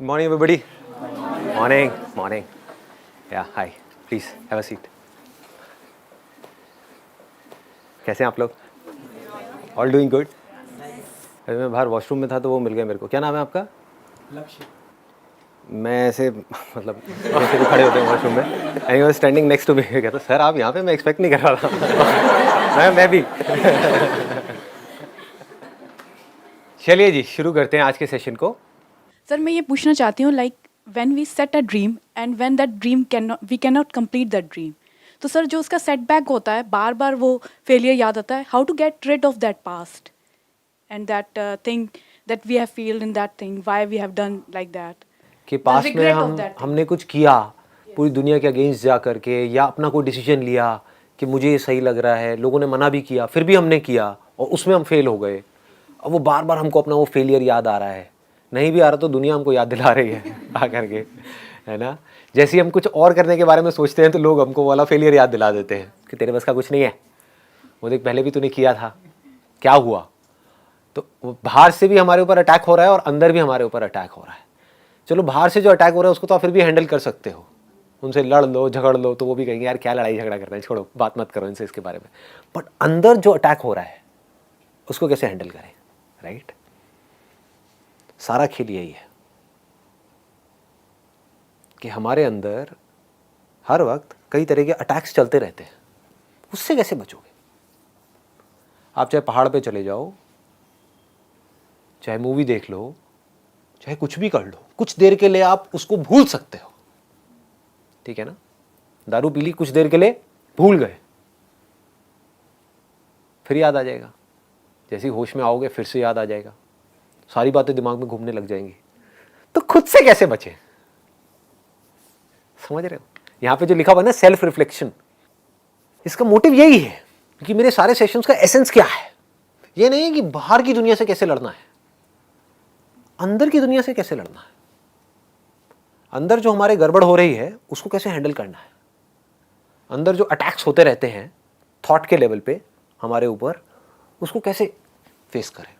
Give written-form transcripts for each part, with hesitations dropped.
Good morning, everybody. Morning, morning. Yeah, hi. Please have a seat. कैसे हैं आप लोग? All doing good. अभी मैं बाहर वॉशरूम में था तो वो मिल गया मेरे को. क्या नाम है आपका? लक्ष्य. मैं ऐसे मतलब ऐसे भी खड़े होते हैं वॉशरूम में. And he was standing next to me. कहता सर आप यहाँ पे, मैं एक्सपेक्ट नहीं कर रहा था. मैं भी. चलिए जी शुरू करते हैं आज के सेशन को. सर मैं ये पूछना चाहती हूँ like when we set a dream and when that dream we can not complete that dream, तो सर जो उसका सेटबैक होता है, बार बार वो फेलियर याद आता है, how to get rid of that past and that thing that we have failed in that thing, why we have done like that. कि पास्ट में हमने कुछ किया पूरी दुनिया के अगेंस्ट जा करके, या अपना कोई डिसीजन लिया कि मुझे ये सही लग रहा है, लोगों ने मना भी किया फिर भी हमने किया और उसमें हम फेल हो गए. अब वो बार बार हमको अपना वो फेलियर याद आ रहा है. नहीं भी आ रहा तो दुनिया हमको याद दिला रही है आ करके, है ना. जैसे ही हम कुछ और करने के बारे में सोचते हैं तो लोग हमको वाला फेलियर याद दिला देते हैं कि तेरे बस का कुछ नहीं है, वो देख पहले भी तूने किया था, क्या हुआ. तो बाहर से भी हमारे ऊपर अटैक हो रहा है और अंदर भी हमारे ऊपर अटैक हो रहा है. चलो बाहर से जो अटैक हो रहा है उसको तो आप फिर भी हैंडल कर सकते हो, उनसे लड़ लो झगड़ लो तो वो भी कहेंगे यार क्या लड़ाई झगड़ा करना है, छोड़ो बात मत करो इनसे इसके बारे में. बट अंदर जो अटैक हो रहा है उसको कैसे हैंडल करें, राइट. सारा खेल यही है कि हमारे अंदर हर वक्त कई तरह के अटैक्स चलते रहते हैं. उससे कैसे बचोगे. आप चाहे पहाड़ पे चले जाओ, चाहे मूवी देख लो, चाहे कुछ भी कर लो, कुछ देर के लिए आप उसको भूल सकते हो, ठीक है ना. दारू पी ली, कुछ देर के लिए भूल गए, फिर याद आ जाएगा. जैसे ही होश में आओगे फिर से याद आ जाएगा, सारी बातें दिमाग में घूमने लग जाएंगी. तो खुद से कैसे बचे, समझ रहे हो. यहां पे जो लिखा हुआ है ना सेल्फ रिफ्लेक्शन, इसका मोटिव यही है कि मेरे सारे सेशंस का एसेंस क्या है. ये नहीं है कि बाहर की दुनिया से कैसे लड़ना है, अंदर की दुनिया से कैसे लड़ना है. अंदर जो हमारे गड़बड़ हो रही है उसको कैसे हैंडल करना है. अंदर जो अटैक्स होते रहते हैं थॉट के लेवल पे हमारे ऊपर, उसको कैसे फेस करें.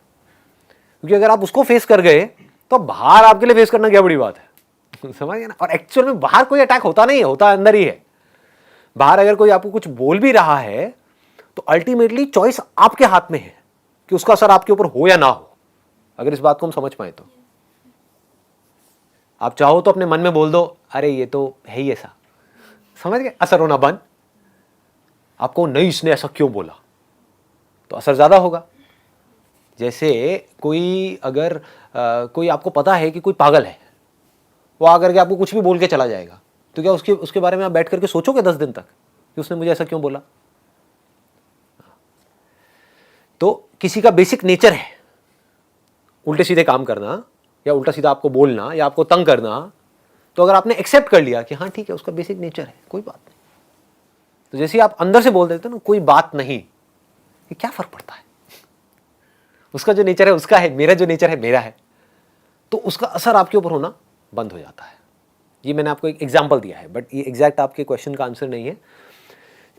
क्योंकि अगर आप उसको फेस कर गए तो बाहर आपके लिए फेस करना क्या बड़ी बात है. समझ गए ना. और एक्चुअल में बाहर कोई अटैक होता नहीं है, होता अंदर ही है. बाहर अगर कोई आपको कुछ बोल भी रहा है तो अल्टीमेटली चॉइस आपके हाथ में है कि उसका असर आपके ऊपर हो या ना हो. अगर इस बात को हम समझ पाए तो आप चाहो तो अपने मन में बोल दो अरे ये तो है ही ऐसा, समझ गए, असर होना बंद. आपको नहीं इसने ऐसा क्यों बोला, तो असर ज्यादा होगा. जैसे कोई अगर कोई आपको पता है कि कोई पागल है, वो आकर के आपको कुछ भी बोल के चला जाएगा, तो क्या उसके बारे में आप बैठ करके सोचोगे 10 दिन तक कि उसने मुझे ऐसा क्यों बोला. तो किसी का बेसिक नेचर है उल्टे सीधे काम करना, या उल्टा सीधा आपको बोलना, या आपको तंग करना. तो अगर आपने एक्सेप्ट कर लिया कि हाँ ठीक है उसका बेसिक नेचर है, कोई बात नहीं, तो जैसे आप अंदर से बोल देते हो ना कोई बात नहीं, कि क्या फर्क पड़ता है, उसका जो नेचर है उसका है, मेरा जो नेचर है मेरा है, तो उसका असर आपके ऊपर होना बंद हो जाता है. ये मैंने आपको एक एग्जांपल दिया है, बट ये एग्जैक्ट आपके क्वेश्चन का आंसर नहीं है.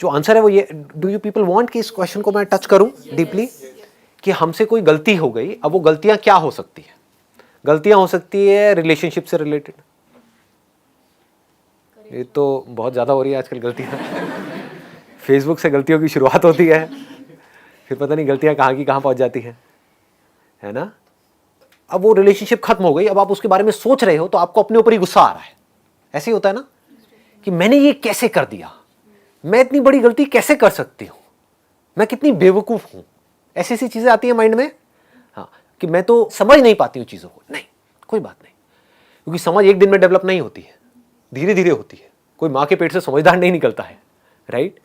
जो आंसर है वो ये, डू यू पीपल वांट कि इस क्वेश्चन को मैं टच करूं डीपली, कि हमसे कोई गलती हो गई. अब वो गलतियां क्या हो सकती है. गलतियां हो सकती है रिलेशनशिप से रिलेटेड. ये तो बहुत ज्यादा हो रही है आजकल गलतियां. फेसबुक से गलतियों की शुरुआत होती है, फिर पता नहीं गलतियां कहाँ की कहाँ पहुंच जाती है ना. अब वो रिलेशनशिप खत्म हो गई, अब आप उसके बारे में सोच रहे हो तो आपको अपने ऊपर ही गुस्सा आ रहा है. ऐसे ही होता है ना कि मैंने ये कैसे कर दिया, मैं इतनी बड़ी गलती कैसे कर सकती हूं, मैं कितनी बेवकूफ हूं. ऐसी ऐसी चीजें आती है माइंड में. हाँ, कि मैं तो समझ नहीं पाती हूँ चीजों को. नहीं, कोई बात नहीं, क्योंकि समझ एक दिन में डेवलप नहीं होती है, धीरे धीरे होती है. कोई माँ के पेट से समझदार नहीं निकलता है, राइट.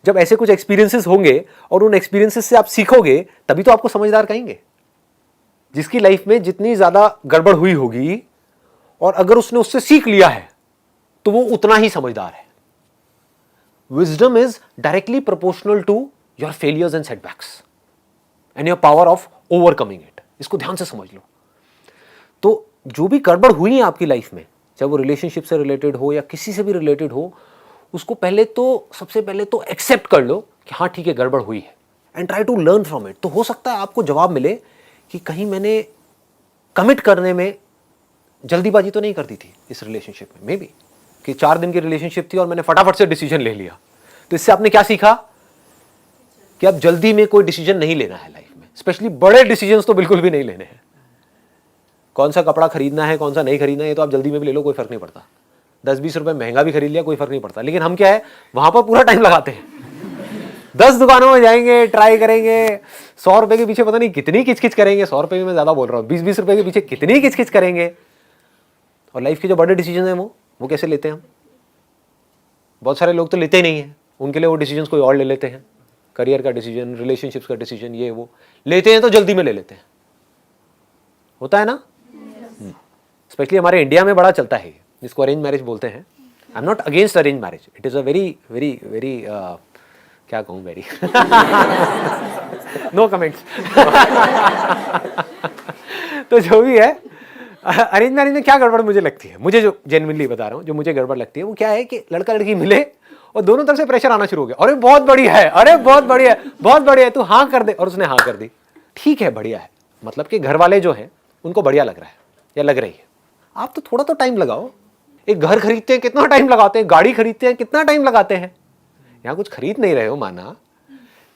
जब ऐसे कुछ एक्सपीरियंसेस होंगे और उन एक्सपीरियंसेस से आप सीखोगे तभी तो आपको समझदार कहेंगे. जिसकी लाइफ में जितनी ज्यादा गड़बड़ हुई होगी और अगर उसने उससे सीख लिया है तो वो उतना ही समझदार है. Wisdom is directly proportional to your failures and setbacks and your power of overcoming it. इसको ध्यान से समझ लो. तो जो भी गड़बड़ हुई है आपकी लाइफ में, चाहे वो रिलेशनशिप से रिलेटेड हो या किसी से भी रिलेटेड हो, उसको सबसे पहले तो एक्सेप्ट कर लो कि हाँ ठीक है गड़बड़ हुई है, and try to learn from it. तो हो सकता है आपको जवाब मिले कि कहीं मैंने कमिट करने में जल्दीबाजी तो नहीं करती थी इस रिलेशनशिप में, मे बी कि 4 दिन की रिलेशनशिप थी और मैंने फटाफट से डिसीजन ले लिया। तो इससे आपने क्या सीखा कि अब जल्दी में कोई डिसीजन नहीं लेना है लाइफ में, स्पेशली बड़े डिसीजंस तो बिल्कुल भी नहीं लेने हैं। कौन सा कपड़ा खरीदना है, कौन सा नहीं खरीदना है, ये तो आप जल्दी में भी ले लो, कोई फर्क नहीं पड़ता। 10-20 रुपए महंगा भी खरीद लिया, कोई फर्क नहीं पड़ता। लेकिन हम क्या है, वहां पर पूरा टाइम लगाते हैं। 10 दुकानों में जाएंगे, ट्राई करेंगे, 100 रुपए के पीछे पता नहीं कितनी किचकिच करेंगे। 100 रुपए में मैं ज्यादा बोल रहा हूँ, 20-20 रुपए के पीछे कितनी किचकिच करेंगे। और लाइफ के जो बड़े डिसीजन है वो कैसे लेते हैं हम? बहुत सारे लोग तो लेते ही नहीं है, उनके लिए वो डिसीजन कोई और ले लेते हैं। करियर का डिसीजन, रिलेशनशिप्स का डिसीजन, ये वो लेते हैं तो जल्दी में ले लेते हैं। होता है ना, स्पेशली हमारे इंडिया में बड़ा चलता है, जिसको अरेंज मैरिज बोलते हैं। I am not against arrange marriage, it is a very very very क्या कहूँ, वेरी नो कमेंट्स। तो जो भी है, अरेंज मैरिज में क्या गड़बड़ मुझे लगती है, मुझे जो जेन्युइनली बता रहा हूँ, जो मुझे गड़बड़ लगती है वो क्या है कि लड़का लड़की मिले और दोनों तरफ से प्रेशर आना शुरू हो गया। अरे बहुत बढ़िया है, अरे बहुत बढ़िया है, बहुत बढ़िया है, तू हाँ कर दे। और उसने हाँ कर दी, ठीक है, बढ़िया है। मतलब कि घर वाले जो हैं उनको बढ़िया लग रहा है या लग रही है। आप तो थोड़ा तो टाइम लगाओ। एक घर खरीदते हैं कितना टाइम लगाते हैं, गाड़ी खरीदते हैं कितना टाइम लगाते हैं। यहाँ कुछ खरीद नहीं रहे हो माना,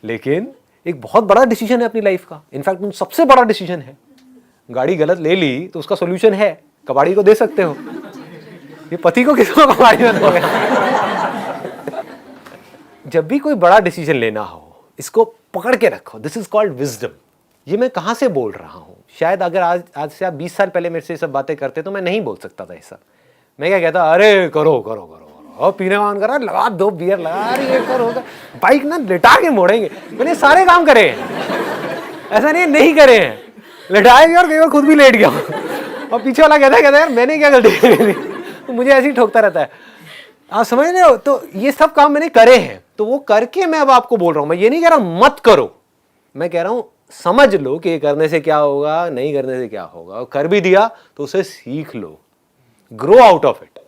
लेकिन एक बहुत बड़ा डिसीजन है अपनी लाइफ का। इनफैक्ट सबसे बड़ा डिसीजन है। गाड़ी गलत ले ली तो उसका सोल्यूशन है, कबाड़ी को दे सकते हो। ये पति को किसको कबाड़ी में दोगे? जब भी कोई बड़ा डिसीजन लेना हो, इसको पकड़ के रखो। This is called wisdom. ये मैं कहां से बोल रहा हूं? शायद अगर आज से आप 20 साल पहले मेरे से ये सब बातें करते तो मैं नहीं बोल सकता था ये सब। मैं क्या कहता, अरे करो करो करो, और पीने मान करा, लगा 2 बियर लगा, अरे ये करो, बाइक ना लिटा के मोड़ेंगे। मैंने सारे काम करे हैं, ऐसा नहीं करे हैं, लिटाए भी और कई बार खुद भी लेट गया। और पीछे वाला कहता है यार मैंने क्या गलती की? तो मुझे ऐसे ही ठोकता रहता है। आप समझ रहे हो? तो ये सब काम मैंने करे हैं, तो वो करके मैं अब आपको बोल रहा हूं। मैं ये नहीं कह रहा मत करो, मैं कह रहा हूं समझ लो कि ये करने से क्या होगा, नहीं करने से क्या होगा। और कर भी दिया तो उसे सीख लो, ग्रो आउट ऑफ इट।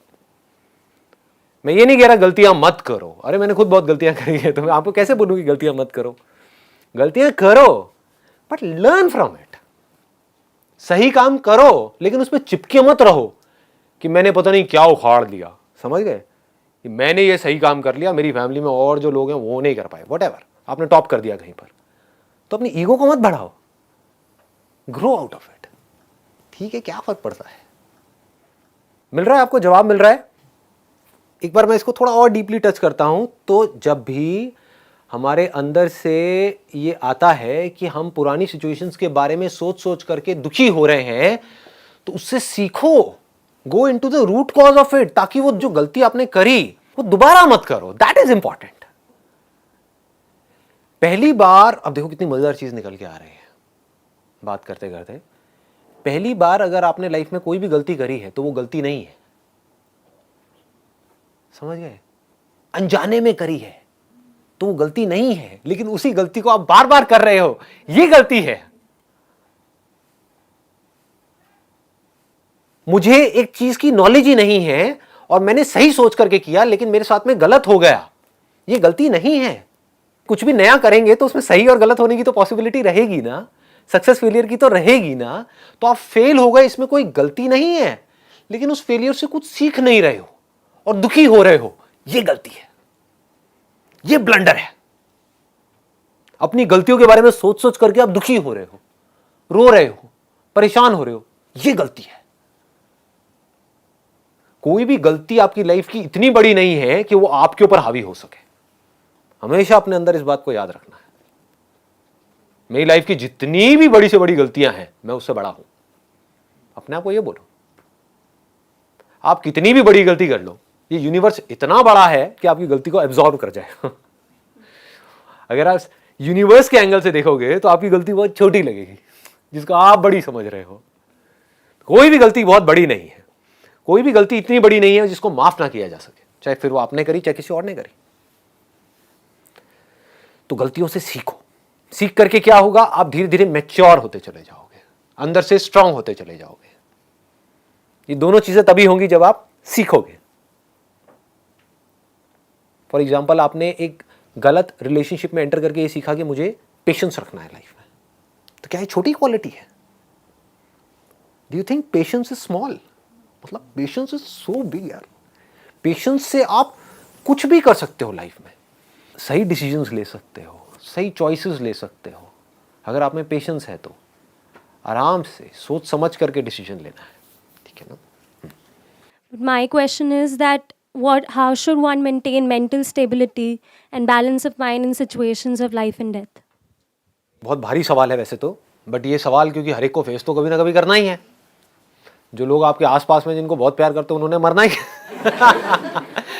मैं ये नहीं कह रहा गलतियां मत करो। अरे मैंने खुद बहुत गलतियां करी है, तो मैं आपको कैसे बोलूं कि गलतियां मत करो? गलतियां करो, बट लर्न फ्रॉम इट। सही काम करो, लेकिन उसमें चिपके मत रहो कि मैंने पता नहीं क्या उखाड़ दिया। समझ गए? कि मैंने ये सही काम कर लिया, मेरी फैमिली में और जो लोग हैं वो नहीं कर पाए, व्हाटएवर, आपने टॉप कर दिया कहीं पर। तो अपनी ईगो को मत बढ़ाओ, ग्रो आउट ऑफ इट। ठीक है, क्या फर्क पड़ता है? मिल रहा है आपको जवाब? मिल रहा है? एक बार मैं इसको थोड़ा और डीपली टच करता हूं। तो जब भी हमारे अंदर से ये आता है कि हम पुरानी सिचुएशंस के बारे में सोच सोच करके दुखी हो रहे हैं, तो उससे सीखो, go into the root cause of it, ताकि वो जो गलती आपने करी वो दोबारा मत करो। That is important. पहली बार, अब देखो कितनी मजेदार चीज निकल के आ रही है बात करते करते। पहली बार अगर आपने लाइफ में कोई भी गलती करी है तो वो गलती नहीं है। समझ गए? अनजाने में करी है तो वो गलती नहीं है, लेकिन उसी गलती को आप बार बार कर रहे हो, ये गलती है। मुझे एक चीज की नॉलेज ही नहीं है और मैंने सही सोच करके किया, लेकिन मेरे साथ में गलत हो गया, ये गलती नहीं है। कुछ भी नया करेंगे तो उसमें सही और गलत होने की तो पॉसिबिलिटी रहेगी ना, सक्सेस फेलियर की तो रहेगी ना। तो आप फेल हो गए, इसमें कोई गलती नहीं है, लेकिन उस फेलियर से कुछ सीख नहीं रहे हो और दुखी हो रहे हो, ये गलती है, ये ब्लंडर है। अपनी गलतियों के बारे में सोच सोच करके आप दुखी हो रहे हो, रो रहे हो, परेशान हो रहे हो, ये गलती है। कोई भी गलती आपकी लाइफ की इतनी बड़ी नहीं है कि वो आपके ऊपर हावी हो सके। हमेशा अपने अंदर इस बात को याद रखना है। मेरी लाइफ की जितनी भी बड़ी से बड़ी गलतियां हैं, मैं उससे बड़ा हूं। अपने आप को ये बोलो। आप कितनी भी बड़ी गलती कर लो, ये यूनिवर्स इतना बड़ा है कि आपकी गलती को एब्जॉर्ब कर जाए। अगर आप यूनिवर्स के एंगल से देखोगे तो आपकी गलती बहुत छोटी लगेगी, जिसको आप बड़ी समझ रहे हो। कोई भी गलती बहुत बड़ी नहीं है, कोई भी गलती इतनी बड़ी नहीं है जिसको माफ ना किया जा सके, चाहे फिर वो आपने करी चाहे किसी और ने करी। तो गलतियों से सीखो। सीख करके क्या होगा? आप धीरे धीरे मैच्योर होते चले जाओगे, अंदर से स्ट्रांग होते चले जाओगे। ये दोनों चीजें तभी होंगी जब आप सीखोगे। फॉर एग्जाम्पल, आपने एक गलत रिलेशनशिप में एंटर करके ये सीखा कि मुझे पेशेंस रखना है लाइफ में, तो क्या ये छोटी क्वालिटी है? Do you think patience is small? मतलब पेशेंस इज सो बिग यार। पेशेंस से आप कुछ भी कर सकते हो लाइफ में, सही डिसीजंस ले सकते हो, सही चॉइसेस ले सकते हो। अगर आप में पेशेंस है तो आराम से सोच समझ करके डिसीजन लेना है, ठीक है ना। My question is that how should one maintain mental stability and balance of mind in situations of life and death? बहुत भारी सवाल है वैसे तो, बट ये सवाल क्योंकि हर एक को फेस तो कभी ना कभी करना ही है। जो लोग आपके आसपास में जिनको बहुत प्यार करते हैं उन्होंने मरना ही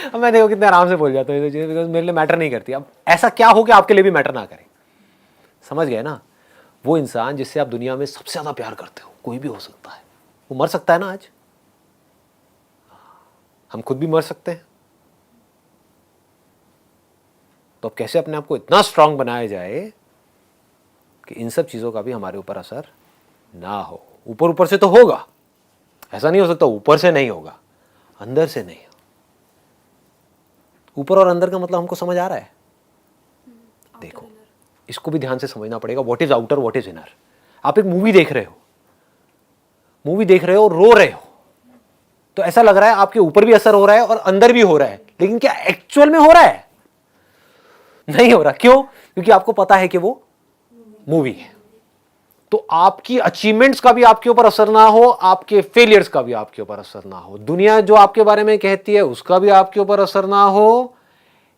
अब मैं देखो कितने आराम से बोल जाता हूँ, बिकॉज मेरे लिए मैटर नहीं करती। अब ऐसा क्या हो कि आपके लिए भी मैटर ना करे, समझ गए ना। वो इंसान जिससे आप दुनिया में सबसे ज़्यादा प्यार करते हो, कोई भी हो सकता है, वो मर सकता है ना। आज हम खुद भी मर सकते हैं, तो अब कैसे अपने आप को इतना स्ट्रांग बनाया जाए कि इन सब चीज़ों का भी हमारे ऊपर असर ना हो। ऊपर ऊपर से तो होगा, ऐसा नहीं हो सकता ऊपर से नहीं होगा, अंदर से नहीं। ऊपर और अंदर का मतलब हमको समझ आ रहा है। देखो इसको भी ध्यान से समझना पड़ेगा, what is outer what is inner. आप एक मूवी देख रहे हो, और रो रहे हो, तो ऐसा लग रहा है आपके ऊपर भी असर हो रहा है और अंदर भी हो रहा है, लेकिन क्या एक्चुअल में हो रहा है? नहीं हो रहा। क्यों? क्योंकि आपको पता है कि वो मूवी है। तो आपकी अचीवमेंट्स का भी आपके ऊपर असर ना हो, आपके फेलियर्स का भी आपके ऊपर असर ना हो, दुनिया जो आपके बारे में कहती है उसका भी आपके ऊपर असर ना हो,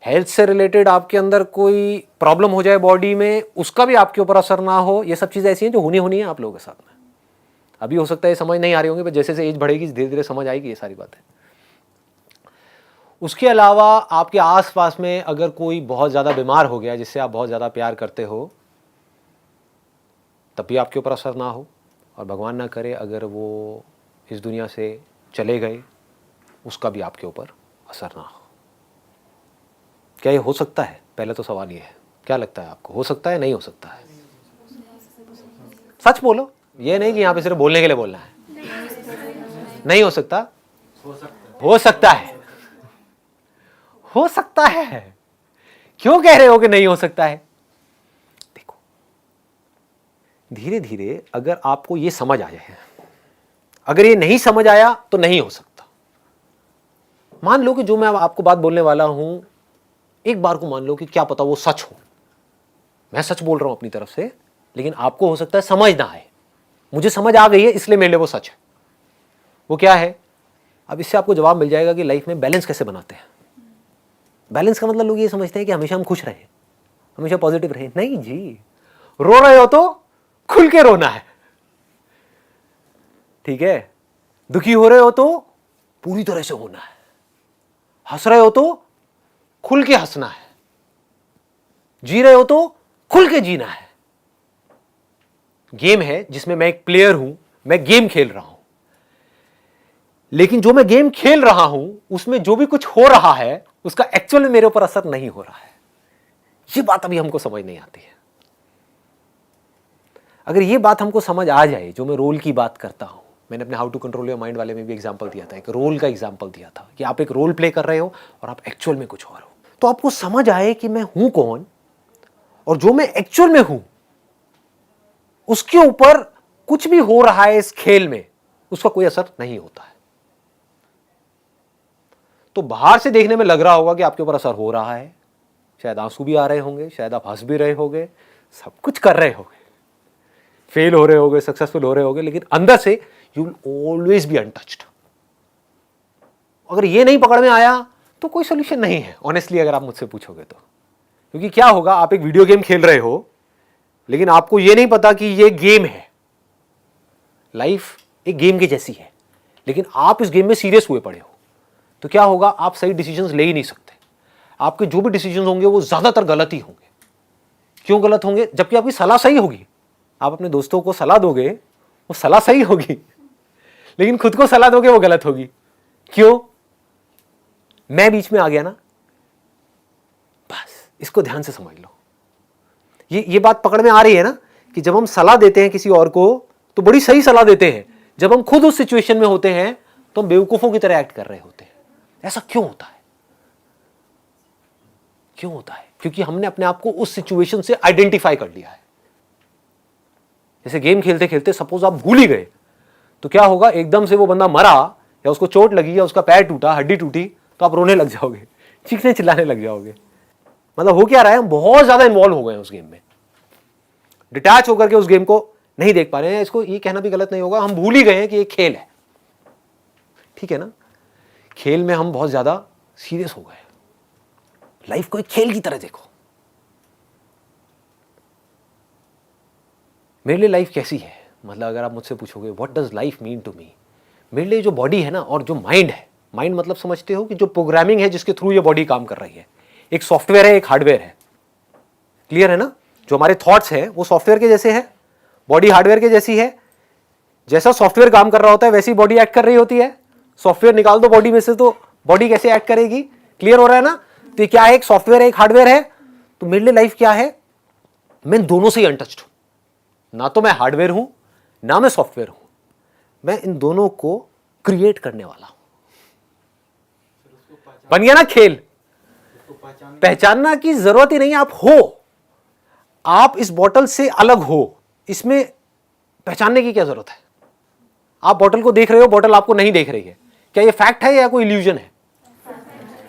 हेल्थ से रिलेटेड आपके अंदर कोई प्रॉब्लम हो जाए बॉडी में, उसका भी आपके ऊपर असर ना हो। ये सब चीजें ऐसी हैं जो होनी है आप लोगों के साथ में। अभी हो सकता है समझ नहीं आ रही होंगी, पर जैसे जैसे एज बढ़ेगी धीरे धीरे समझ आएगी ये सारी बातें। उसके अलावा आपके आसपास में अगर कोई बहुत ज्यादा बीमार हो गया जिससे आप बहुत ज्यादा प्यार करते हो, तब भी आपके ऊपर असर ना हो। और भगवान ना करे अगर वो इस दुनिया से चले गए, उसका भी आपके ऊपर असर ना हो। क्या ये हो सकता है? पहले तो सवाल ये है, क्या लगता है आपको, हो सकता है नहीं हो सकता है? सच बोलो, ये नहीं कि यहां पे सिर्फ बोलने के लिए बोलना है। नहीं हो सकता? हो सकता है। हो सकता है। क्यों कह रहे हो कि नहीं हो सकता है? देखो धीरे धीरे अगर आपको ये समझ आ जाए, अगर ये नहीं समझ आया तो नहीं हो सकता। मान लो कि जो मैं आपको बात बोलने वाला हूं, एक बार को मान लो कि क्या पता वो सच हो, मैं सच बोल रहा हूं अपनी तरफ से, लेकिन आपको हो सकता है समझ ना आए। मुझे समझ आ गई है इसलिए मेरे लिए वो सच है। वो क्या है? अब इससे आपको जवाब मिल जाएगा कि लाइफ में बैलेंस कैसे बनाते हैं। बैलेंस का मतलब लोग ये समझते हैं कि हमेशा हम खुश रहें, हमेशा पॉजिटिव रहें। नहीं जी, रो रहे हो तो खुल के रोना है, ठीक है। दुखी हो रहे हो तो पूरी तरह से होना है, हंस रहे हो तो खुल के हंसना है, जी रहे हो तो खुल के जीना है। गेम है जिसमें मैं एक प्लेयर हूं, मैं गेम खेल रहा हूं, लेकिन जो मैं गेम खेल रहा हूं उसमें जो भी कुछ हो रहा है उसका एक्चुअल में मेरे ऊपर असर नहीं हो रहा है। ये बात अभी हमको समझ नहीं आती है। अगर ये बात हमको समझ आ जाए, जो मैं रोल की बात करता हूं, मैंने अपने how to control your mind वाले में भी एग्जांपल दिया था, एक रोल का एग्जांपल दिया था कि आप एक रोल प्ले कर रहे हो और आप एक्चुअल में कुछ और हो। तो आपको समझ आए कि मैं हूं कौन और जो मैं एक्चुअल में हूं उसके ऊपर कुछ भी हो रहा है इस खेल में, उसका कोई असर नहीं होता है। तो बाहर से देखने में लग रहा होगा कि आपके ऊपर असर हो रहा है, शायद आंसू भी आ रहे होंगे, शायद आप हंस भी रहे होंगे, सब कुछ कर रहे होंगे, फेल हो रहे होंगे, सक्सेसफुल हो रहे होंगे, लेकिन अंदर से you will always be untouched. अगर ये नहीं पकड़ में आया तो कोई सोल्यूशन नहीं है, ऑनेस्टली अगर आप मुझसे पूछोगे तो। क्योंकि क्या होगा, आप एक वीडियो गेम खेल रहे हो लेकिन आपको यह नहीं पता कि यह गेम है। लाइफ एक गेम के जैसी है, लेकिन आप इस गेम में सीरियस हुए पड़े हो, तो क्या होगा, आप सही डिसीजंस ले ही नहीं सकते। आपके जो भी डिसीजंस होंगे वो ज्यादातर गलत ही होंगे। क्यों गलत होंगे? जबकि आपकी सलाह सही होगी। आप अपने दोस्तों को सलाह दोगे, वो सलाह सही होगी, लेकिन खुद को सलाह दोगे वो गलत होगी। क्यों? मैं बीच में आ गया ना। बस इसको ध्यान से समझ लो। ये बात पकड़ में आ रही है ना कि जब हम सलाह देते हैं किसी और को तो बड़ी सही सलाह देते हैं, जब हम खुद उस सिचुएशन में होते हैं तो हम बेवकूफों की तरह एक्ट कर रहे होते हैं। ऐसा क्यों होता है? क्यों होता है? क्योंकि हमने अपने आप को उस सिचुएशन से आइडेंटिफाई कर लिया है। जैसे गेम खेलते खेलते सपोज आप भूल ही गए, तो क्या होगा, एकदम से वो बंदा मरा, या उसको चोट लगी या उसका पैर टूटा, हड्डी टूटी, तो आप रोने लग जाओगे, चीखने चिल्लाने लग जाओगे। मतलब हो क्या रहा है, हम बहुत ज्यादा इन्वॉल्व हो गए हैं उस गेम में, डिटैच होकर के उस गेम को नहीं देख पा रहे हैं। इसको ये कहना भी गलत नहीं होगा, हम भूल ही गए हैं कि ये खेल है, ठीक है ना। खेल में हम बहुत ज्यादा सीरियस हो गए। लाइफ को एक खेल की तरह देखो। मेरे लिए लाइफ कैसी है, मतलब अगर आप मुझसे पूछोगे what does life mean to me, मेरे लिए जो बॉडी है ना और जो माइंड है, माइंड मतलब समझते हो कि जो प्रोग्रामिंग है जिसके थ्रू ये बॉडी काम कर रही है, एक सॉफ्टवेयर है, एक हार्डवेयर है, क्लियर है ना। जो हमारे थॉट्स हैं वो सॉफ्टवेयर के जैसे है, बॉडी हार्डवेयर के जैसी है। जैसा सॉफ्टवेयर काम कर रहा होता है वैसी बॉडी एक्ट कर रही होती है। सॉफ्टवेयर निकाल दो बॉडी में से तो बॉडी कैसे एक्ट करेगी, क्लियर हो रहा है ना। तो क्या है, एक सॉफ्टवेयर है, एक हार्डवेयर है। तो मेरे लिए लाइफ क्या है, मैं दोनों से ही अनटच्ड हूं, ना तो मैं हार्डवेयर हूं ना मैं सॉफ्टवेयर हूं, मैं इन दोनों को क्रिएट करने वाला हूं। बन गया ना खेल। पहचानना की जरूरत ही नहीं, आप हो, आप इस बोतल से अलग हो, इसमें पहचानने की क्या जरूरत है। आप बोतल को देख रहे हो, बोतल आपको नहीं देख रही है, क्या ये फैक्ट है या कोई इल्यूजन है?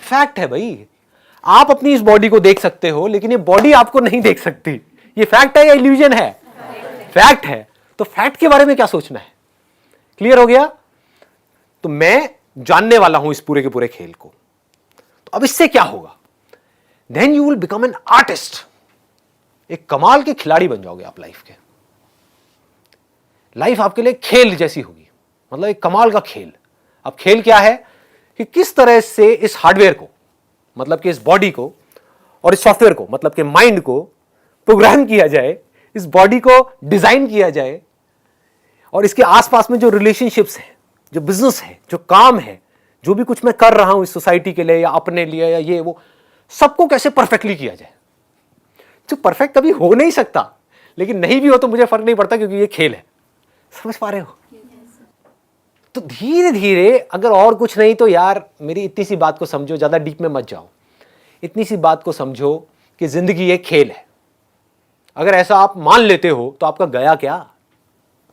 फैक्ट है भाई। आप अपनी इस बॉडी को देख सकते हो लेकिन ये बॉडी आपको नहीं देख सकती। ये फैक्ट है या इल्यूजन है? फैक्ट है। तो फैक्ट के बारे में क्या सोचना है, क्लियर हो गया। तो मैं जानने वाला हूं इस पूरे के पूरे खेल को। तो अब इससे क्या होगा, then you will become an artist. एक कमाल के खिलाड़ी बन जाओगे आप लाइफ के। लाइफ आपके लिए खेल जैसी होगी, मतलब एक कमाल का खेल। अब खेल क्या है कि किस तरह से इस हार्डवेयर को, मतलब कि इस बॉडी को, और इस सॉफ्टवेयर को, मतलब कि माइंड को प्रोग्राम किया जाए, इस बॉडी को डिजाइन किया जाए, और इसके आसपास में जो रिलेशनशिप्स है, जो बिजनेस है, जो काम है, जो भी कुछ मैं कर रहा हूं इस सोसाइटी के लिए या अपने लिए या ये वो, सबको कैसे परफेक्टली किया जाए। जो परफेक्ट कभी हो नहीं सकता, लेकिन नहीं भी हो तो मुझे फर्क नहीं पड़ता क्योंकि ये खेल है। समझ पा रहे हो? तो धीरे धीरे, अगर और कुछ नहीं तो यार मेरी इतनी सी बात को समझो, ज्यादा डीप में मत जाओ, इतनी सी बात को समझो कि जिंदगी एक खेल है। अगर ऐसा आप मान लेते हो तो आपका गया क्या,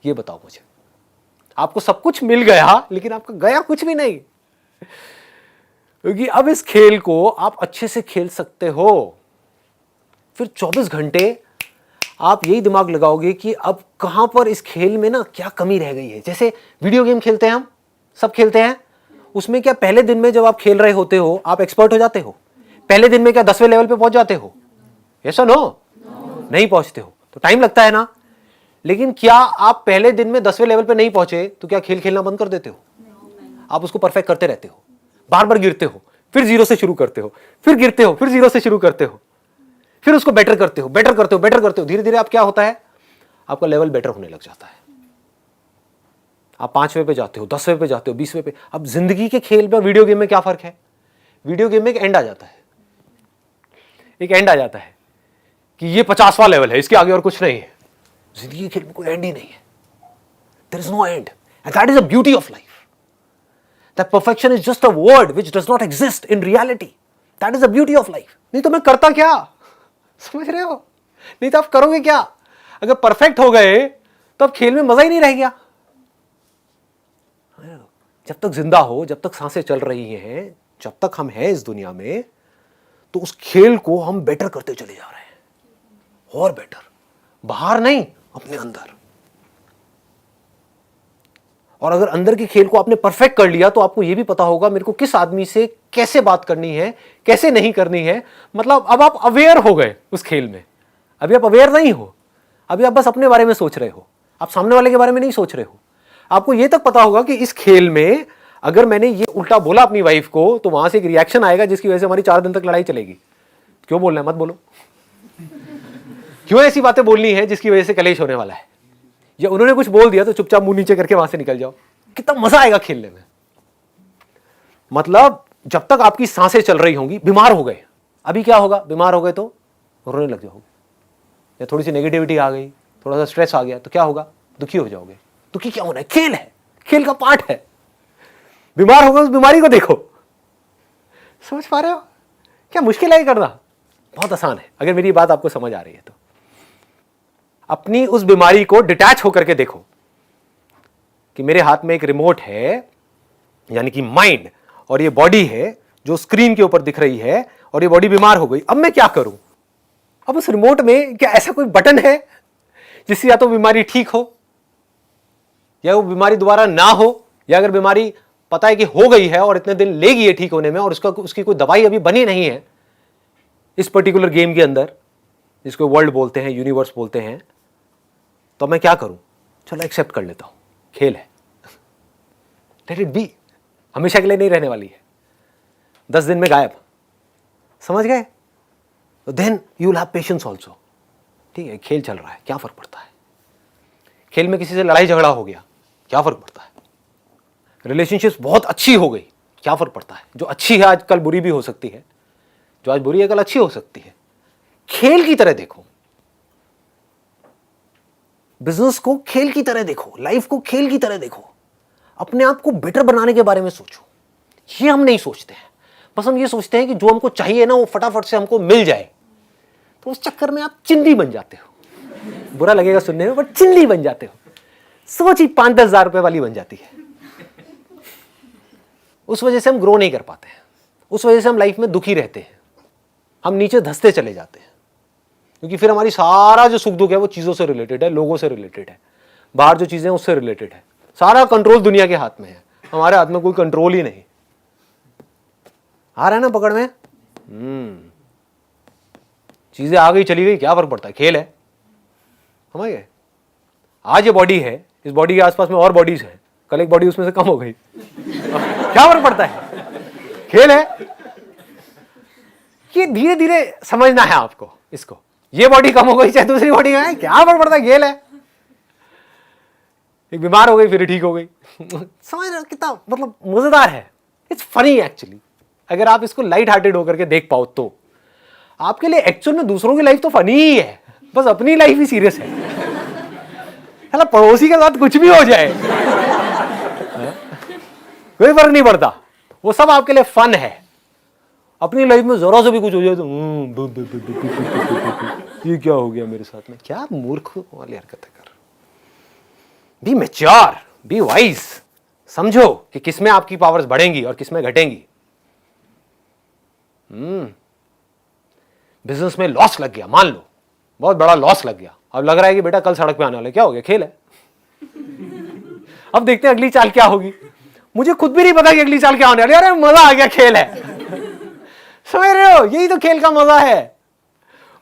ये बताओ मुझे। आपको सब कुछ मिल गया लेकिन आपका गया कुछ भी नहीं, क्योंकि अब इस खेल को आप अच्छे से खेल सकते हो। फिर 24 घंटे आप यही दिमाग लगाओगे कि अब कहां पर इस खेल में ना क्या कमी रह गई है। जैसे वीडियो गेम खेलते हैं, हम सब खेलते हैं, उसमें क्या पहले दिन में जब आप खेल रहे होते हो आप एक्सपर्ट हो जाते हो? पहले दिन में क्या 10वें लेवल पे पहुंच जाते हो? यस और नो? नहीं पहुंचते हो, तो टाइम लगता है ना। लेकिन क्या आप पहले दिन में 10वें लेवल पे नहीं पहुंचे तो क्या खेल खेलना बंद कर देते हो? आप उसको परफेक्ट करते रहते हो, बार बार गिरते हो, फिर जीरो से शुरू करते हो, फिर गिरते हो, फिर जीरो से शुरू करते हो, फिर उसको बेटर करते हो, बेटर करते हो, बेटर करते हो। धीरे धीरे आप क्या होता है, आपका लेवल बेटर होने लग जाता है। आप 5वें पे जाते हो, 10वें पे जाते हो, 20वें पे। अब जिंदगी के खेल में वीडियो गेम में क्या फर्क है? वीडियो गेम में एक एंड आ जाता है, एक एंड आ जाता है कि ये 50वां लेवल है, इसके आगे और कुछ नहीं है। जिंदगी के खेल में कोई एंड ही नहीं है, there is no end, and that is the beauty of life. That perfection is just a word which does not exist in reality. That is the beauty of life. नहीं तो मैं करता क्या, समझ रहे हो? नहीं तो आप करोगे क्या? अगर परफेक्ट हो गए तो अब खेल में मजा ही नहीं रह गया। जब तक जिंदा हो, जब तक सांसें चल रही हैं, जब तक हम हैं इस दुनिया में, तो उस खेल को हम बेटर करते चले जा रहे हैं, और बेटर, बाहर नहीं, अपने अंदर। और अगर अंदर के खेल को आपने परफेक्ट कर लिया तो आपको यह भी पता होगा मेरे को किस आदमी से कैसे बात करनी है, कैसे नहीं करनी है। मतलब अब आप अवेयर हो गए उस खेल में। अभी आप अवेयर नहीं हो, अभी आप बस अपने बारे में सोच रहे हो, आप सामने वाले के बारे में नहीं सोच रहे हो। आपको यह तक पता होगा कि इस खेल में अगर मैंने ये उल्टा बोला अपनी वाइफ को तो वहां से एक रिएक्शन आएगा जिसकी वजह से हमारी 4 दिन तक लड़ाई चलेगी। क्यों बोलना है, मत बोलो। क्यों ऐसी बातें बोलनी है जिसकी वजह से कलेश होने वाला है, या उन्होंने कुछ बोल दिया तो चुपचाप मुंह नीचे करके वहां से निकल जाओ। कितना मजा आएगा खेलने में। मतलब जब तक आपकी सांसें चल रही होंगी, बीमार हो गए, अभी क्या होगा, बीमार हो गए तो रोने लग जाओगे, या थोड़ी सी नेगेटिविटी आ गई, थोड़ा सा स्ट्रेस आ गया तो क्या होगा, दुखी हो जाओगे। दुखी क्या होना है, खेल है, खेल का पार्ट है। बीमार होगा उस बीमारी को देखो। समझ पा रहे हो? क्या मुश्किल है करना, बहुत आसान है अगर मेरी बात आपको समझ आ रही है तो। अपनी उस बीमारी को डिटैच होकर के देखो कि मेरे हाथ में एक रिमोट है यानी कि माइंड, और ये बॉडी है जो स्क्रीन के ऊपर दिख रही है, और ये बॉडी बीमार हो गई। अब मैं क्या करूं? अब उस रिमोट में क्या ऐसा कोई बटन है जिससे या तो बीमारी ठीक हो या वो बीमारी दोबारा ना हो, या अगर बीमारी पता है कि हो गई है और इतने दिन लेगी है ठीक होने में और उसकी कोई दवाई अभी बनी नहीं है इस पर्टिकुलर गेम के अंदर, जिसको वर्ल्ड बोलते हैं, यूनिवर्स बोलते हैं, तो मैं क्या करूं? चलो एक्सेप्ट कर लेता हूं, खेल है, लेट इट बी, हमेशा के लिए नहीं रहने वाली है, 10 दिन में गायब, समझ गए? तो then you will have patience also. ठीक है, खेल चल रहा है, क्या फर्क पड़ता है? खेल में किसी से लड़ाई झगड़ा हो गया, क्या फर्क पड़ता है? रिलेशनशिप्स बहुत अच्छी हो गई, क्या फर्क पड़ता है? जो अच्छी है आज कल बुरी भी हो सकती है, जो आज बुरी है कल अच्छी हो सकती है। खेल की तरह देखो, बिजनेस को खेल की तरह देखो, लाइफ को खेल की तरह देखो, अपने आप को बेटर बनाने के बारे में सोचो। ये हम नहीं सोचते हैं, बस हम ये सोचते हैं कि जो हमको चाहिए ना वो फटाफट से हमको मिल जाए, तो उस चक्कर में आप चिंदी बन जाते हो। बुरा लगेगा सुनने में, बट चिंदी बन जाते हो। सोच ही 5-10 हजार रुपए वाली बन जाती है। उस वजह से हम ग्रो नहीं कर पाते हैं, उस वजह से हम लाइफ में दुखी रहते हैं, हम नीचे धंसते चले जाते हैं, क्योंकि फिर हमारी सारा जो सुख दुख है वो चीज़ों से रिलेटेड है, लोगों से रिलेटेड है, बाहर जो चीज़ें हैं उससे रिलेटेड है। सारा कंट्रोल दुनिया के हाथ में है, हमारे हाथ में कोई कंट्रोल ही नहीं। आ रहा है ना पकड़ में? चीज़ें आ गई चली गई, क्या फर्क पड़ता है? खेल है, समझ गए? आज ये बॉडी है, इस बॉडी के आसपास में और बॉडीज हैं, कल एक बॉडी उसमें से कम हो गई, क्या फर्क पड़ता है? खेल है। ये धीरे धीरे समझना है आपको इसको। ये बॉडी कम हो गई चाहे दूसरी बॉडी है, क्या फर्क पड़ता है? खेल है। एक बीमार हो गई फिर ठीक हो गई। समझ रहे हो कितना मतलब मजेदार है? It's funny actually. अगर आप इसको लाइट हार्टेड होकर के देख पाओ तो आपके लिए एक्चुअल में दूसरों की लाइफ तो फनी ही है, बस अपनी लाइफ ही सीरियस है। है ना, पड़ोसी के साथ कुछ भी हो जाए कोई फर्क नहीं पड़ता, वो सब आपके लिए फन है। अपनी लाइफ में जरा से भी कुछ हो जाए तो ये क्या हो गया मेरे साथ में? क्या मूर्ख वाली हरकतें कर। Be mature, be wise. समझो कि किसमें आपकी पावर्स बढ़ेंगी और किसमें घटेंगी। बिजनेस में लॉस लग गया, मान लो बहुत बड़ा लॉस लग गया, अब लग रहा है कि बेटा कल सड़क पे आने वाले, क्या हो गया? खेल है। अब देखते हैं अगली चाल क्या होगी। मुझे खुद भी नहीं पता कि अगली चाल क्या होने वाली है। अरे मजा आ गया, खेल है। समझ रहे हो? यही तो खेल का मजा है।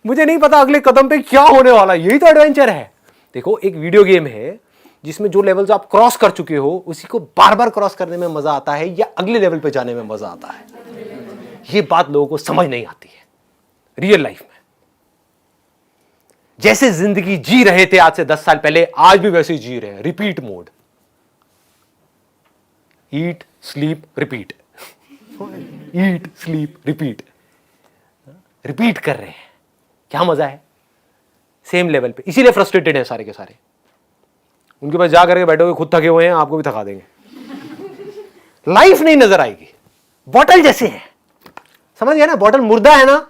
मुझे नहीं पता अगले कदम पे क्या होने वाला, यही तो एडवेंचर है। देखो, एक वीडियो गेम है जिसमें जो लेवल्स आप क्रॉस कर चुके हो उसी को बार बार क्रॉस करने में मजा आता है या अगले लेवल पे जाने में मजा आता है। ये बात लोगों को समझ नहीं आती है रियल लाइफ में। जैसे जिंदगी जी रहे थे आज से 10 साल पहले, आज भी वैसे ही जी रहे हैं। Repeat mode, eat sleep repeat, eat sleep repeat, repeat कर रहे हैं। क्या मजा है? सेम लेवल पे। इसीलिए फ्रस्ट्रेटेड है सारे के सारे। उनके पास जा करके बैठोगे, खुद थके हुए हैं, आपको भी थका देंगे। लाइफ नहीं नजर आएगी। बॉटल जैसे है, समझ गया ना? बॉटल मुर्दा है ना,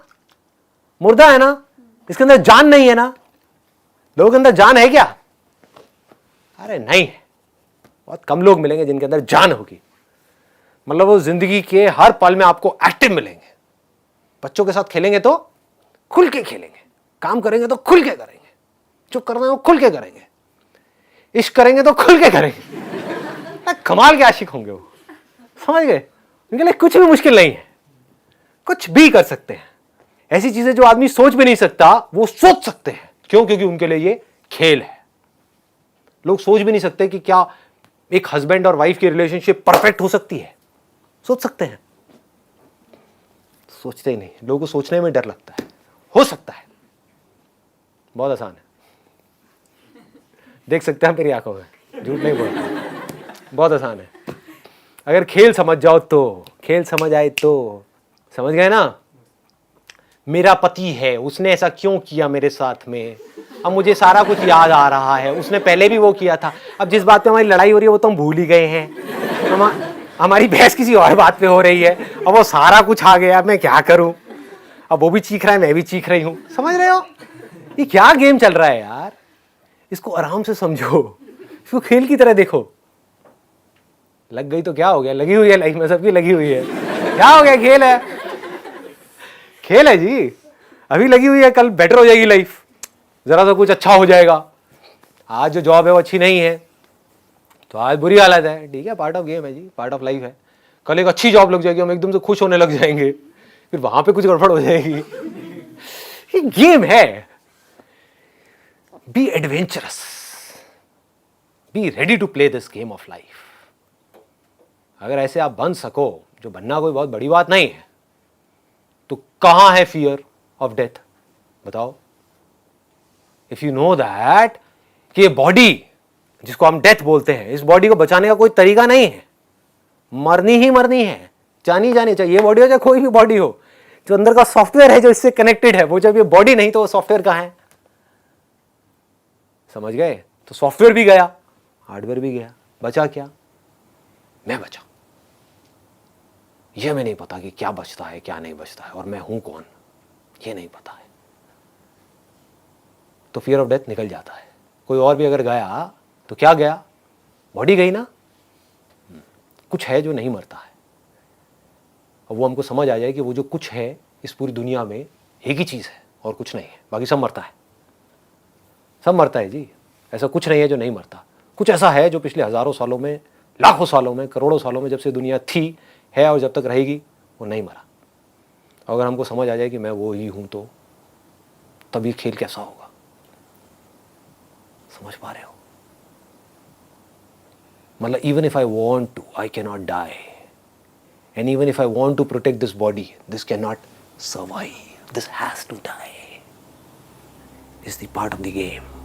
मुर्दा है ना, इसके अंदर जान नहीं है ना। लोगों के अंदर जान है क्या? अरे नहीं है। बहुत कम लोग मिलेंगे जिनके अंदर जान होगी। मतलब वो जिंदगी के हर पल में आपको एक्टिव मिलेंगे। बच्चों के साथ खेलेंगे तो खुल के खेलेंगे, काम करेंगे तो खुल के करेंगे, जो करना है वो खुल के करेंगे, इश्क करेंगे तो खुल के करेंगे। कमाल के आशिक होंगे वो, समझ गए? उनके लिए कुछ भी मुश्किल नहीं है, कुछ भी कर सकते हैं। ऐसी चीजें जो आदमी सोच भी नहीं सकता वो सोच सकते हैं। क्यों? क्योंकि उनके लिए ये खेल है। लोग सोच भी नहीं सकते कि क्या एक हस्बैंड और वाइफ की रिलेशनशिप परफेक्ट हो सकती है। सोच सकते हैं? सोचते ही नहीं। लोगों को सोचने में डर लगता है। हो सकता है, बहुत आसान है। देख सकते हैं मेरी आंखों में, झूठ नहीं बोलता, बहुत आसान है। अगर खेल समझ जाओ तो, खेल समझ आए तो, समझ गए ना? मेरा पति है, उसने ऐसा क्यों किया मेरे साथ में, अब मुझे सारा कुछ याद आ रहा है, उसने पहले भी वो किया था। अब जिस बात पे हमारी लड़ाई हो रही है वो तो हम भूल ही गए हैं। हमारी बहस किसी और बात पे हो रही है, अब वो सारा कुछ आ गया, अब मैं क्या करूं? अब वो भी चीख रहा है, मैं भी चीख रही हूं। समझ रहे हो? ये क्या गेम चल रहा है यार? इसको आराम से समझो, इसको खेल की तरह देखो। लग गई तो क्या हो गया, लगी हुई है लाइफ में, सबकी लगी हुई है, क्या हो गया, खेल है, खेल है जी। अभी लगी हुई है, कल बेटर हो जाएगी लाइफ, जरा सा कुछ अच्छा हो जाएगा। आज जो जॉब है वो अच्छी नहीं है तो आज बुरी हालत है, ठीक है, पार्ट ऑफ गेम है जी, पार्ट ऑफ लाइफ है। कल एक अच्छी जॉब लग जाएगी, हम एकदम से खुश होने लग जाएंगे, फिर वहां पे कुछ गड़बड़ हो जाएगी। ये गेम है। Be adventurous, be ready to play this game of life. अगर ऐसे आप बन सको, जो बनना कोई बहुत बड़ी बात नहीं है, तो कहां है फियर ऑफ डेथ, बताओ। इफ यू नो दैट कि ये बॉडी जिसको हम डेथ बोलते हैं, इस बॉडी को बचाने का कोई तरीका नहीं है, मरनी ही मरनी है, जानी जानी चाहिए, ये बॉडी हो चाहे कोई भी बॉडी हो, जो अंदर का सॉफ्टवेयर है जो इससे कनेक्टेड है, वो जब ये बॉडी नहीं तो वो सॉफ्टवेयर कहां है, समझ गए। तो सॉफ्टवेयर भी गया, हार्डवेयर भी गया, बचा क्या, मैं बचा। ये मैं नहीं पता कि क्या बचता है क्या नहीं बचता है, और मैं हूं कौन, ये नहीं पता है। तो फियर ऑफ डेथ निकल जाता है। कोई और भी अगर गया तो क्या गया, बॉडी गई ना, कुछ है जो नहीं मरता है। और वो हमको समझ आ जाए कि वो जो कुछ है इस पूरी दुनिया में एक ही चीज है और कुछ नहीं है, बाकी सब मरता है, सब मरता है जी। ऐसा कुछ नहीं है जो नहीं मरता, कुछ ऐसा है जो पिछले हजारों सालों में, लाखों सालों में, करोड़ों सालों में, जब से दुनिया थी, है और जब तक रहेगी, वो नहीं मरा। अगर हमको समझ आ जाए कि मैं वो ही हूं, तो तब ये खेल कैसा होगा, समझ पा रहे हो। मतलब even if I want to, I can not die, and even if I want to protect this body, this can not survive, this has to die, is the part of the game.